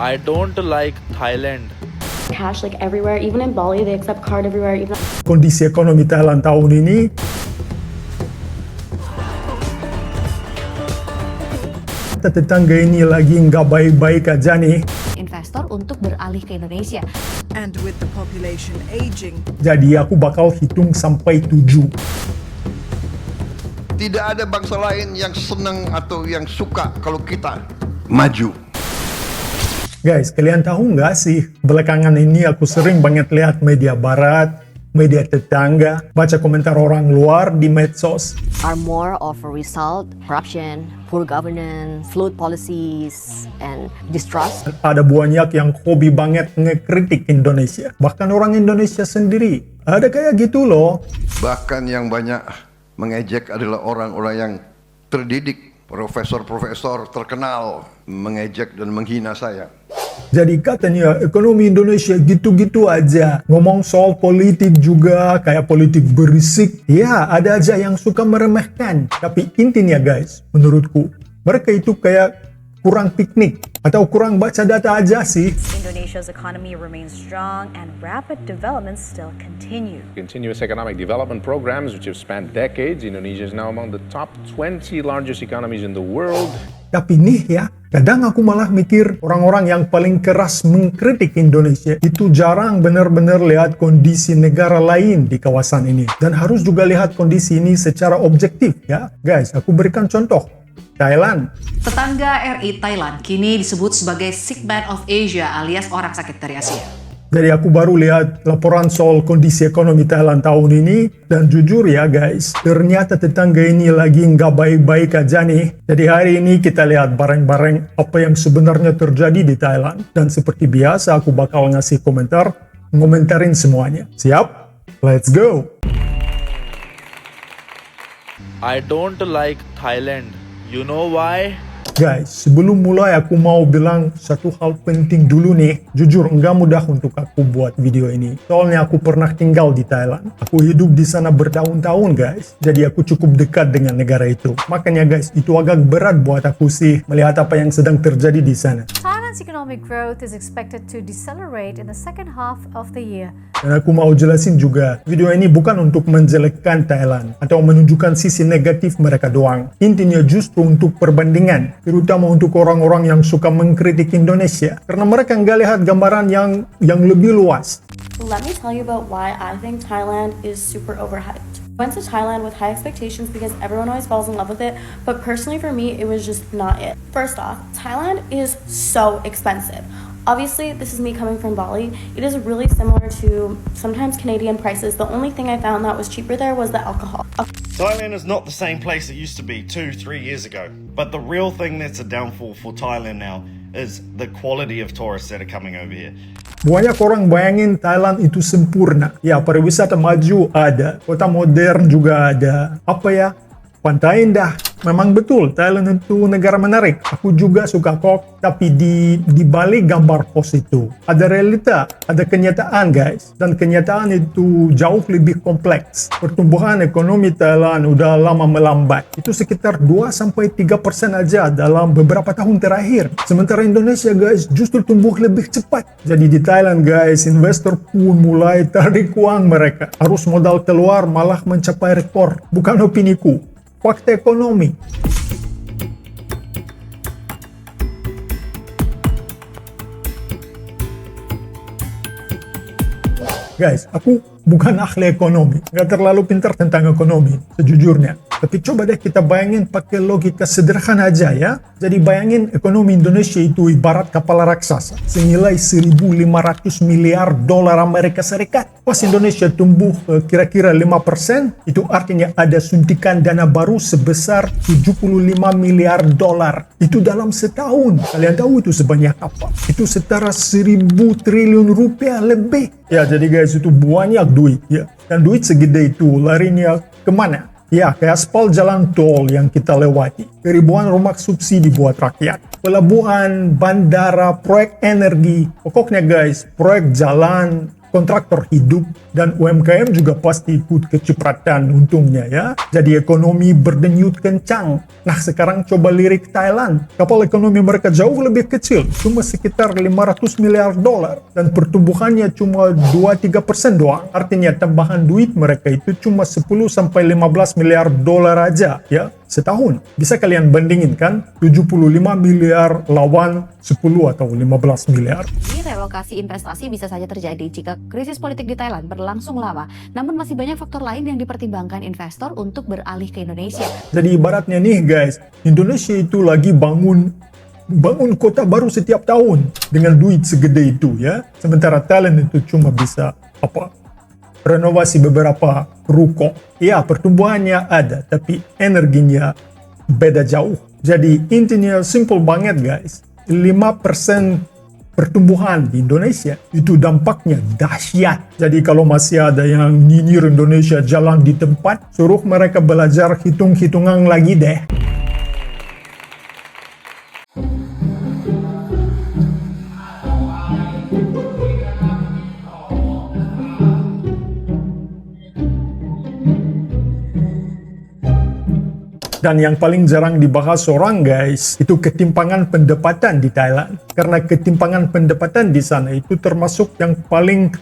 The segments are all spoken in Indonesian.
I don't like Thailand. Cash like everywhere, even in Bali, they accept card everywhere. Even Kondisi ekonomi Thailand tahun ini tetangga ini lagi nggak baik-baik aja nih. Investor untuk beralih ke Indonesia. And with the population aging, Jadi aku bakal hitung sampai 7. Tidak ada bangsa lain yang senang atau yang suka kalau kita maju. Guys, kalian tahu nggak sih, belakangan ini aku sering banget lihat media barat, media tetangga, baca komentar orang luar di medsos. Are more of a result corruption, poor governance, flawed policies, and distrust. Ada banyak yang hobi banget ngekritik Indonesia. Bahkan orang Indonesia sendiri. Ada kayak gitu loh. Bahkan yang banyak mengejek adalah orang-orang yang terdidik, profesor-profesor terkenal mengejek dan menghina saya. Jadi katanya ekonomi Indonesia gitu-gitu aja. Ngomong soal politik juga, kayak politik berisik. Ya, ada aja yang suka meremehkan. Tapi intinya guys, menurutku, mereka itu kayak kurang piknik atau kurang baca data aja sih. Indonesia's economy remains strong and rapid developments still continue. Continuous economic development programs which have spanned decades. Indonesia is now among the top 20 largest economies in the world. Tapi nih ya, kadang aku malah mikir orang-orang yang paling keras mengkritik Indonesia itu jarang benar-benar lihat kondisi negara lain di kawasan ini. Dan harus juga lihat kondisi ini secara objektif ya. Guys, aku berikan contoh. Thailand. Tetangga RI Thailand kini disebut sebagai sick man of Asia alias orang sakit dari Asia. Jadi aku baru lihat laporan soal kondisi ekonomi Thailand tahun ini, dan jujur ya guys, ternyata tetangga ini lagi nggak baik-baik aja nih. Jadi hari ini kita lihat bareng-bareng apa yang sebenarnya terjadi di Thailand. Dan seperti biasa aku bakal ngasih komentar, ngomentarin semuanya. Siap? Let's go! I don't like Thailand. You know why? Guys, sebelum mulai aku mau bilang satu hal penting dulu nih. Jujur, nggak mudah untuk aku buat video ini. Soalnya aku pernah tinggal di Thailand. Aku hidup di sana bertahun-tahun guys. Jadi aku cukup dekat dengan negara itu. Makanya guys, itu agak berat buat aku sih melihat apa yang sedang terjadi di sana. Thailand's economic growth is expected to decelerate in the second half of the year. Dan aku mau jelasin juga, video ini bukan untuk menjelekkan Thailand atau menunjukkan sisi negatif mereka doang. Intinya justru untuk perbandingan, terutama untuk orang-orang yang suka mengkritik Indonesia. Karena mereka nggak lihat gambaran yang lebih luas. let me tell you about why I think Thailand is super overhyped. Went to Thailand with high expectations because everyone always falls in love with it, but personally for me, it was just not it. First off, Thailand is so expensive. Obviously, this is me coming from Bali. It is really similar to sometimes Canadian prices. The only thing I found that was cheaper there was the alcohol. Thailand is not the same place it used to be 2-3 years ago. But the real thing that's a downfall for Thailand now is the quality of tourists that are coming over here. Banyak orang bayangin Thailand itu sempurna. Ya, pariwisata maju ada, kota modern juga ada. Apa ya? Pantai indah. Memang betul, Thailand itu negara menarik. Aku juga suka kok, tapi di balik gambar pos itu ada realita, ada kenyataan guys. Dan kenyataan itu jauh lebih kompleks. Pertumbuhan ekonomi Thailand udah lama melambat. Itu sekitar 2-3% aja dalam beberapa tahun terakhir. Sementara Indonesia guys justru tumbuh lebih cepat. Jadi di Thailand guys, investor pun mulai tarik uang mereka. Arus modal keluar malah mencapai rekor. Bukan opiniku. Fakta ekonomi. Guys, aku bukan ahli ekonomi, nggak terlalu pintar tentang ekonomi, sejujurnya. Tapi coba deh kita bayangin pakai logika sederhana aja ya. Jadi bayangin ekonomi Indonesia itu ibarat kapal raksasa, senilai 1.500 miliar dolar Amerika Serikat. Pas Indonesia tumbuh kira-kira 5%, itu artinya ada suntikan dana baru sebesar 75 miliar dolar. Itu dalam setahun. Kalian tahu itu sebanyak apa? Itu setara 1.000 triliun rupiah lebih. Ya, jadi guys, itu banyak duit ya. Dan duit segede itu larinya kemana? Ya, ke aspal jalan tol yang kita lewati. Ribuan rumah subsidi buat rakyat. Pelabuhan, bandara, proyek energi. Pokoknya guys, proyek jalan, kontraktor hidup, dan UMKM juga pasti ikut kecipratan untungnya ya. Jadi ekonomi berdenyut kencang. Nah sekarang coba lirik Thailand. Kapal ekonomi mereka jauh lebih kecil, cuma sekitar 500 miliar dolar. Dan pertumbuhannya cuma 2-3% doang. Artinya tambahan duit mereka itu cuma 10-15 miliar dolar aja ya setahun. Bisa kalian bandingin kan? 75 miliar lawan 10 atau 15 miliar. Ini relokasi investasi bisa saja terjadi jika krisis politik di Thailand berlangsung lama. Namun masih banyak faktor lain yang dipertimbangkan investor untuk beralih ke Indonesia. Jadi ibaratnya nih guys, Indonesia itu lagi bangun kota baru setiap tahun dengan duit segede itu ya. Sementara Thailand itu cuma bisa renovasi beberapa ruko. Ya, pertumbuhannya ada, tapi energinya beda jauh. Jadi intinya simple banget guys. 5% pertumbuhan di Indonesia itu dampaknya dahsyat. Jadi kalau masih ada yang nyinyir Indonesia jalan di tempat, suruh mereka belajar hitung-hitungan lagi deh. Dan yang paling jarang dibahas orang guys, itu ketimpangan pendapatan di Thailand. Karena ketimpangan pendapatan di sana itu termasuk yang paling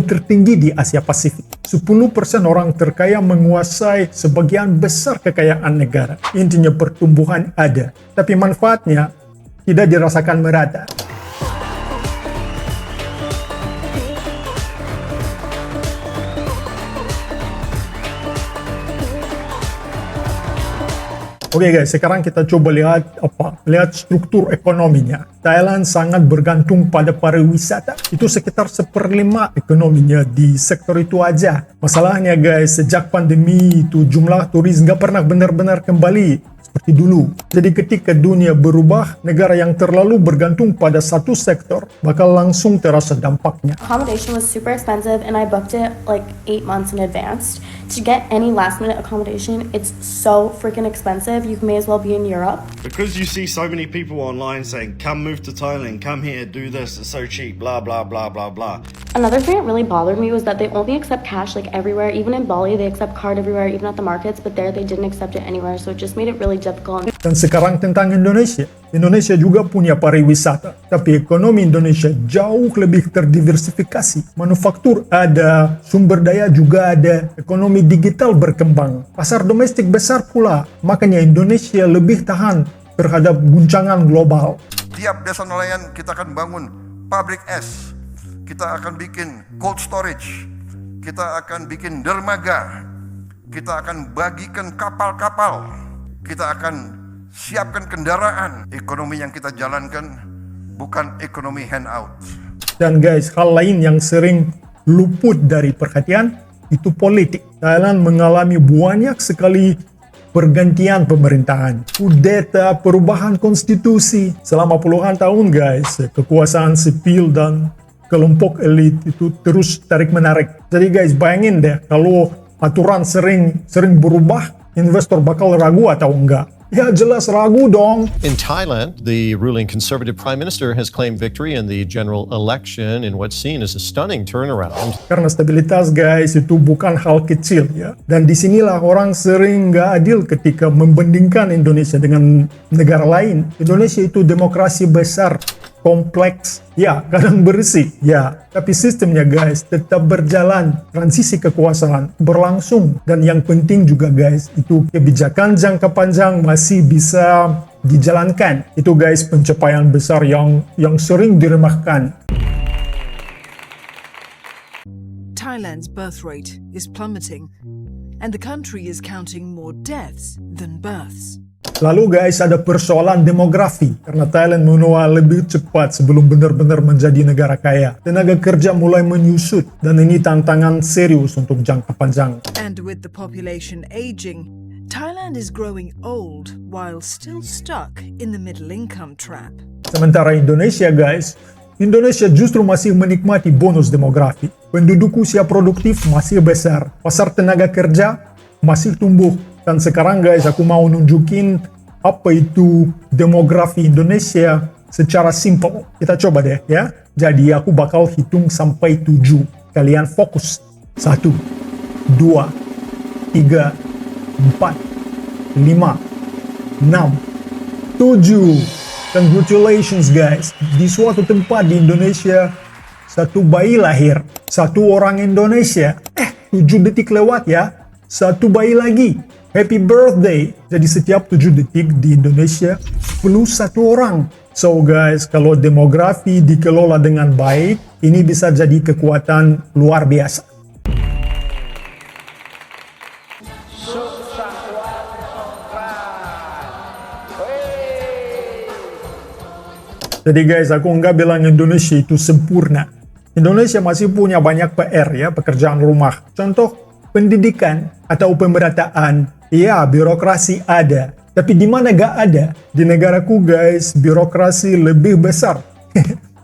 tertinggi di Asia Pasifik. 10% orang terkaya menguasai sebagian besar kekayaan negara. Intinya pertumbuhan ada, tapi manfaatnya tidak dirasakan merata. Oke guys, sekarang kita coba lihat struktur ekonominya. Thailand sangat bergantung pada pariwisata. Itu sekitar 1/5 ekonominya di sektor itu aja. Masalahnya guys, sejak pandemi itu jumlah turis nggak pernah benar-benar kembali seperti dulu. Jadi ketika dunia berubah, negara yang terlalu bergantung pada satu sektor bakal langsung terasa dampaknya. Accommodation was super expensive and I booked it like 8 months in advance. To get any last minute accommodation, it's so freaking expensive. You may as well be in Europe. Because you see so many people online saying, come move to Thailand, come here, do this, it's so cheap, blah, blah, blah, blah, blah. Another thing that really bothered me was that they only accept cash like everywhere. Even in Bali, they accept card everywhere, even at the markets, but there they didn't accept it anywhere. So it just made it really difficult. Dan sekarang tentang Indonesia. Indonesia juga punya pariwisata, tapi ekonomi Indonesia jauh lebih terdiversifikasi. Manufaktur ada, sumber daya juga ada, ekonomi digital berkembang, pasar domestik besar pula. Makanya Indonesia lebih tahan terhadap guncangan global. Tiap desa nelayan kita akan bangun pabrik es, kita akan bikin cold storage, kita akan bikin dermaga, kita akan bagikan kapal-kapal, kita akan siapkan kendaraan. Ekonomi yang kita jalankan bukan ekonomi handout. Dan guys, hal lain yang sering luput dari perhatian itu politik. Thailand mengalami banyak sekali pergantian pemerintahan, kudeta, perubahan konstitusi. Selama puluhan tahun guys, kekuasaan sipil dan kelompok elit itu terus tarik-menarik. Jadi guys, bayangin deh kalau aturan sering berubah, investor bakal ragu atau enggak. Ya jelas ragu dong. In Thailand, the ruling conservative prime minister has claimed victory in the general election in what's seen as a stunning turnaround. Karena stabilitas guys itu bukan hal kecil ya. Dan disinilah orang sering nggak adil ketika membandingkan Indonesia dengan negara lain. Indonesia itu demokrasi besar, kompleks, ya kadang berisik, ya. Tapi sistemnya guys tetap berjalan, transisi kekuasaan berlangsung. Dan yang penting juga guys, itu kebijakan jangka panjang masih bisa dijalankan. Itu guys pencapaian besar yang sering diremehkan. Thailand's birth rate is plummeting, and the country is counting more deaths than births. Lalu guys ada persoalan demografi karena Thailand menua lebih cepat sebelum benar-benar menjadi negara kaya. Tenaga kerja mulai menyusut dan ini tantangan serius untuk jangka panjang. And with the population aging, Thailand is growing old while still stuck in the middle income trap. Sementara Indonesia guys, Indonesia justru masih menikmati bonus demografi. Penduduk usia produktif masih besar, pasar tenaga kerja masih tumbuh. Dan sekarang guys, aku mau nunjukin apa itu demografi Indonesia secara simple. Kita coba deh ya. Jadi aku bakal hitung sampai 7. Kalian fokus. 1, 2, 3, 4, 5, 6, 7. Congratulations guys. Di suatu tempat di Indonesia, satu bayi lahir. Satu orang Indonesia. 7 detik lewat ya. Satu bayi lagi. Happy birthday. Jadi setiap 7 detik di Indonesia perlu satu orang. So guys, kalau demografi dikelola dengan baik, ini bisa jadi kekuatan luar biasa. Jadi guys, aku nggak bilang Indonesia itu sempurna. Indonesia masih punya banyak PR ya, pekerjaan rumah. Contoh, pendidikan atau pemerataan. Ya, birokrasi ada. Tapi di mana gak ada? Di negaraku guys, birokrasi lebih besar.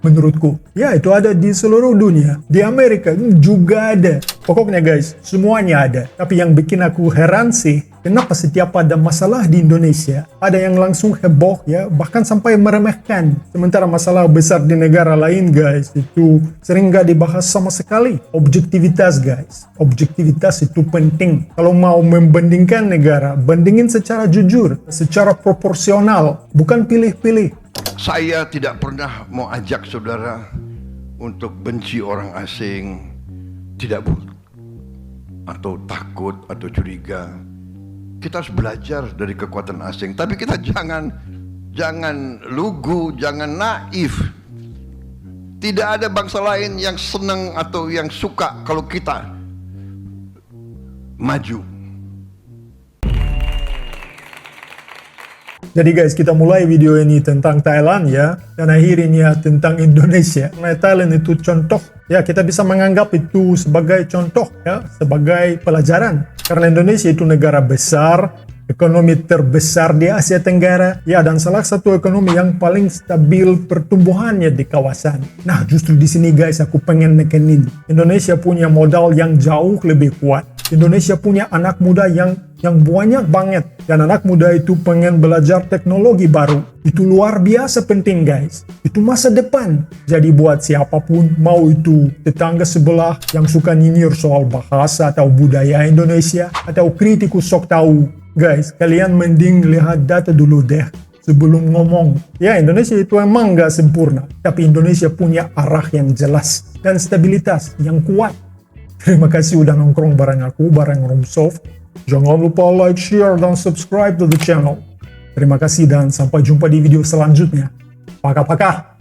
Menurutku. Ya, itu ada di seluruh dunia. Di Amerika juga ada. Pokoknya guys, semuanya ada. Tapi yang bikin aku heran sih, kenapa setiap ada masalah di Indonesia, ada yang langsung heboh ya, bahkan sampai meremehkan. Sementara masalah besar di negara lain guys, itu sering gak dibahas sama sekali. Objektivitas guys. Objektivitas itu penting. Kalau mau membandingkan negara, bandingin secara jujur, secara proporsional, bukan pilih-pilih. Saya tidak pernah mau ajak saudara untuk benci orang asing, tidak boleh, atau takut atau curiga. Kita harus belajar dari kekuatan asing, tapi kita jangan lugu, jangan naif. Tidak ada bangsa lain yang senang atau yang suka kalau kita maju. Jadi guys, kita mulai video ini tentang Thailand ya, dan akhirnya tentang Indonesia. Karena Thailand itu contoh, ya kita bisa menganggap itu sebagai contoh ya, sebagai pelajaran. Karena Indonesia itu negara besar, ekonomi terbesar di Asia Tenggara, ya, dan salah satu ekonomi yang paling stabil pertumbuhannya di kawasan. Nah, justru di sini guys, aku pengen nekenin. Indonesia punya modal yang jauh lebih kuat. Indonesia punya anak muda yang banyak banget, dan anak muda itu pengen belajar teknologi baru. Itu luar biasa penting guys. Itu masa depan. Jadi buat siapapun, mau itu tetangga sebelah yang suka nyinyir soal bahasa atau budaya Indonesia, atau kritikus sok tahu, guys, kalian mending lihat data dulu deh sebelum ngomong. Ya, Indonesia itu emang gak sempurna, tapi Indonesia punya arah yang jelas dan stabilitas yang kuat. Terima kasih udah nongkrong bareng aku, bareng Romsoft. Jangan lupa like, share, dan subscribe to the channel. Terima kasih dan sampai jumpa di video selanjutnya. Paka-paka.